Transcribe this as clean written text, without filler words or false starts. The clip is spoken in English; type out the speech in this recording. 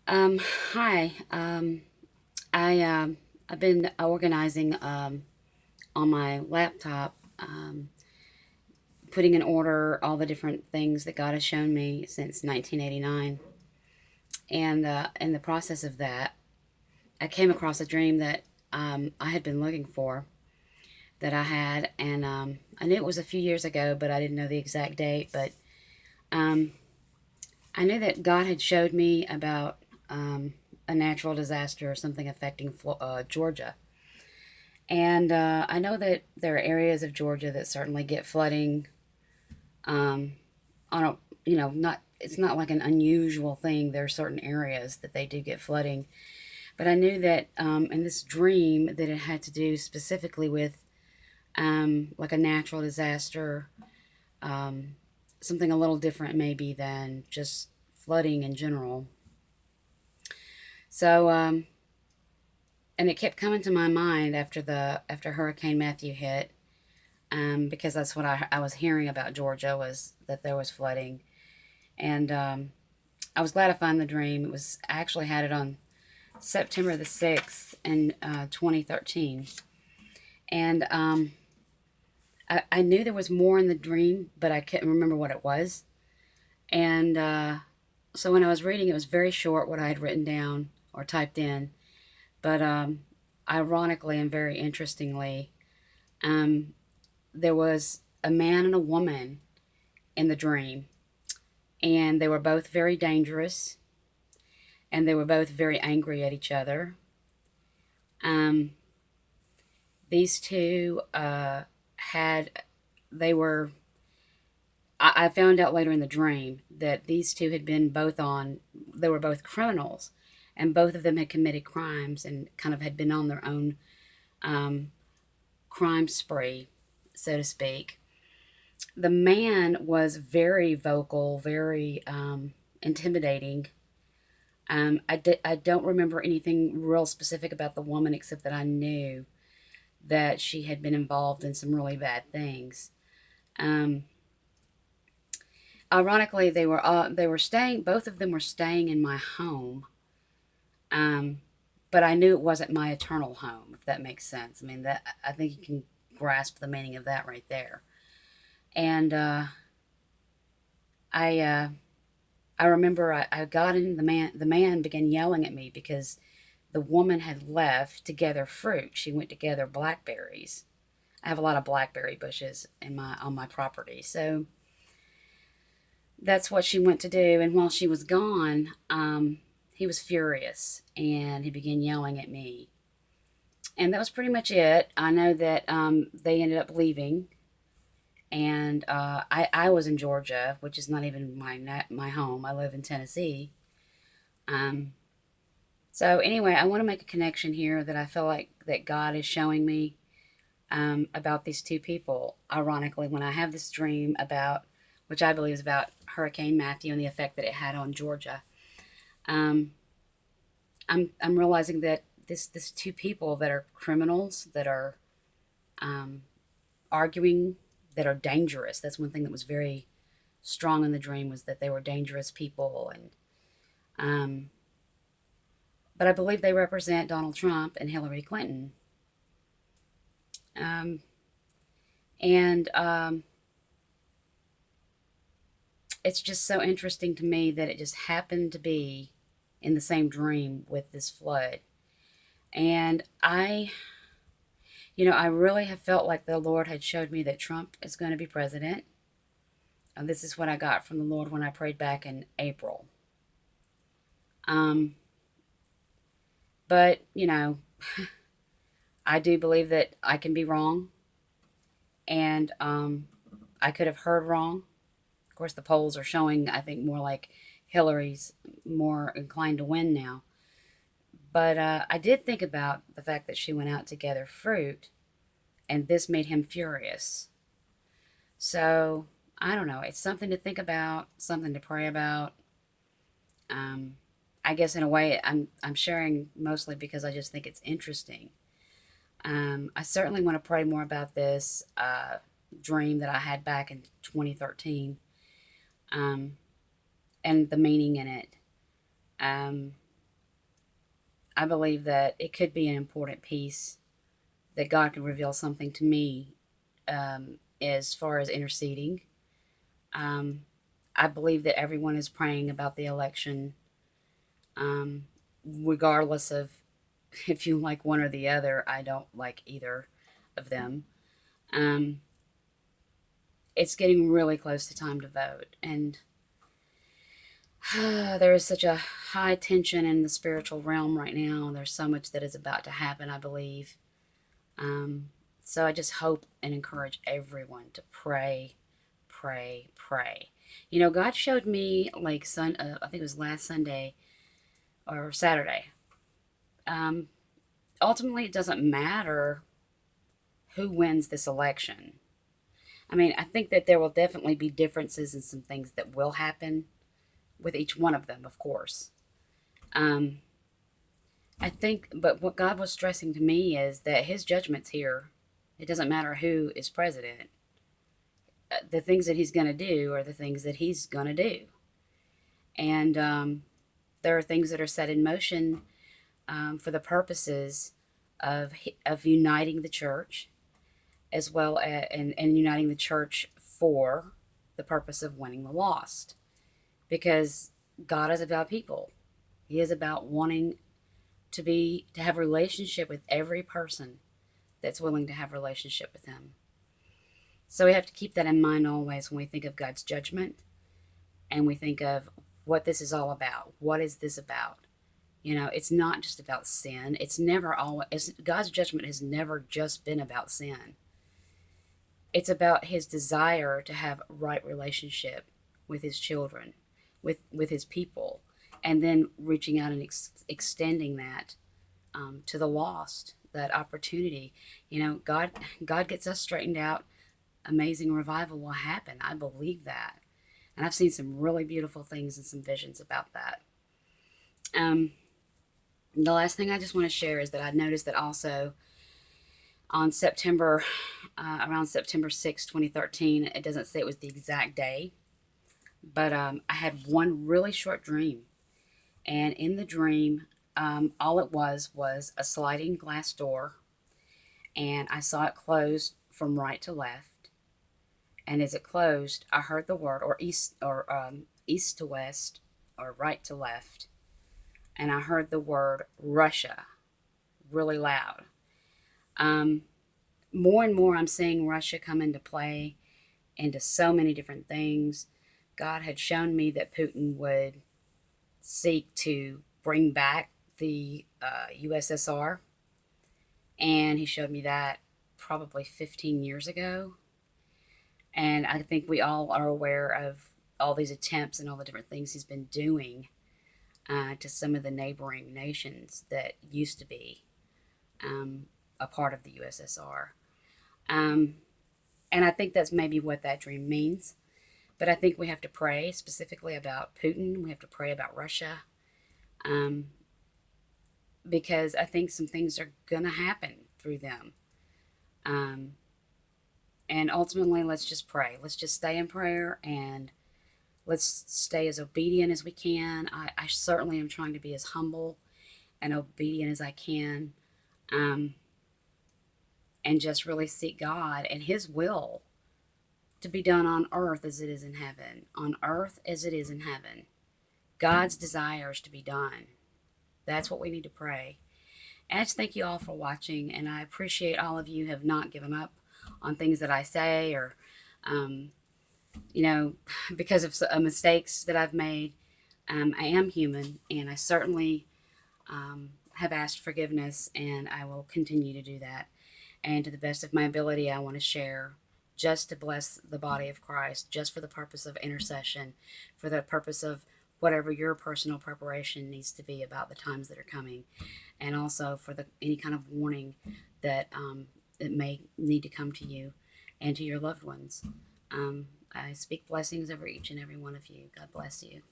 Um, Hi. I I've been organizing on my laptop, putting in order all the different things that God has shown me since 1989, and in the process of that, I came across a dream that I had been looking for that I had, and I knew it was a few years ago, but I didn't know the exact date. But um, I knew that God had showed me about a natural disaster or something affecting Georgia. And I know that there are areas of Georgia that certainly get flooding. Um, I don't, not it's not like an unusual thing. There are certain areas that they do get flooding, but I knew that in this dream that it had to do specifically with like a natural disaster, um, something a little different maybe than just flooding in general. So, and it kept coming to my mind after Hurricane Matthew hit, because that's what I was hearing about Georgia was that there was flooding, and I was glad to find the dream. It was I actually had it on September the 6th in 2013, and I knew there was more in the dream, but I couldn't remember what it was, and so when I was reading, it was very short what I had written down or typed in, but ironically and very interestingly, um, there was a man and a woman in the dream, and they were both very dangerous, and they were both very angry at each other. Um, these two had, they were, I found out later in the dream that these two had been both on, they were both criminals, and both of them had committed crimes and kind of had been on their own um, crime spree, so to speak. The man was very vocal, very intimidating. I don't remember anything real specific about the woman except that I knew that she had been involved in some really bad things. Um, Ironically, they were staying. Both of them were staying in my home, um, but I knew it wasn't my eternal home. If that makes sense. I mean that I think you can grasp the meaning of that right there. And I I remember I got in the man began yelling at me because the woman had left to gather fruit. She went to gather blackberries. I have a lot of blackberry bushes in my on my property. So that's what she went to do. And while she was gone, he was furious and he began yelling at me. And that was pretty much it. I know that they ended up leaving, and I was in Georgia, which is not even my home. I live in Tennessee. Um, so anyway, I want to make a connection here that I feel like that God is showing me about these two people. Ironically, when I have this dream about, which I believe is about Hurricane Matthew and the effect that it had on Georgia, um, I'm realizing that this two people that are criminals that are um, arguing that are dangerous. That's one thing that was very strong in the dream was that they were dangerous people, and um, but I believe they represent Donald Trump and Hillary Clinton. Um, and It's just so interesting to me that it just happened to be in the same dream with this flood. And I really have felt like the Lord had showed me that Trump is going to be president. And this is what I got from the Lord when I prayed back in April. Um, but, I do believe that I can be wrong, and I could have heard wrong. Of course, the polls are showing, I think, more like Hillary's more inclined to win now. But I did think about the fact that she went out to gather fruit, and this made him furious. So I don't know. It's something to think about, something to pray about. Um, I guess in a way, I'm sharing mostly because I just think it's interesting. I certainly want to pray more about this dream that I had back in 2013, um, and the meaning in it. Um, I believe that it could be an important piece that God could reveal something to me, as far as interceding. Um, I believe that everyone is praying about the election, um, regardless of if you like one or the other. I don't like either of them. Um, it's getting really close to time to vote, and there is such a high tension in the spiritual realm right now. There's so much that is about to happen, I believe. Um, so I just hope and encourage everyone to pray, pray, pray. You know, God showed me like I think it was last Sunday or Saturday. Um, Ultimately, it doesn't matter who wins this election. I mean, I think that there will definitely be differences in some things that will happen with each one of them, of course. Um, I think, but what God was stressing to me is that His judgment's here. It doesn't matter who is president. The things that He's going to do are the things that He's going to do. And there are things that are set in motion, for the purposes of uniting the church, as well as and uniting the church for the purpose of winning the lost. Because God is about people. He is about wanting to have a relationship with every person that's willing to have a relationship with Him. So we have to keep that in mind always when we think of God's judgment, and we think of what this is all about. What is this about? You know, it's not just about sin. It's never always, God's judgment has never just been about sin. It's about His desire to have a right relationship with His children, with His people, and then reaching out and extending that, to the lost, that opportunity. You know, God gets us straightened out. Amazing revival will happen. I believe that. And I've seen some really beautiful things and some visions about that. Um, the last thing I just want to share is that I noticed that also on around September 6, 2013, it doesn't say it was the exact day, but I had one really short dream. And in the dream, all it was a sliding glass door, and I saw it close from right to left. And as it closed, I heard the word, or east to west, or right to left, and I heard the word Russia really loud. Um, More and more, I'm seeing Russia come into play into so many different things. God had shown me that Putin would seek to bring back the USSR, and he showed me that probably 15 years ago. And I think we all are aware of all these attempts and all the different things he's been doing, to some of the neighboring nations that used to be, a part of the USSR. Um, and I think that's maybe what that dream means. But I think we have to pray specifically about Putin. We have to pray about Russia, um, because I think some things are going to happen through them. Um, and ultimately, let's just pray. Let's just stay in prayer, and let's stay as obedient as we can. I certainly am trying to be as humble and obedient as I can, um, and just really seek God and His will to be done on earth as it is in heaven. On earth as it is in heaven. God's desires to be done. That's what we need to pray. And I just thank you all for watching, and I appreciate all of you have not given up on things that I say, or, um, you know, because of mistakes that I've made. I am human, and I certainly, have asked forgiveness, and I will continue to do that. And to the best of my ability, I want to share just to bless the body of Christ, just for the purpose of intercession, for the purpose of whatever your personal preparation needs to be about the times that are coming, and also for any kind of warning that, it may need to come to you and to your loved ones. I speak blessings over each and every one of you. God bless you.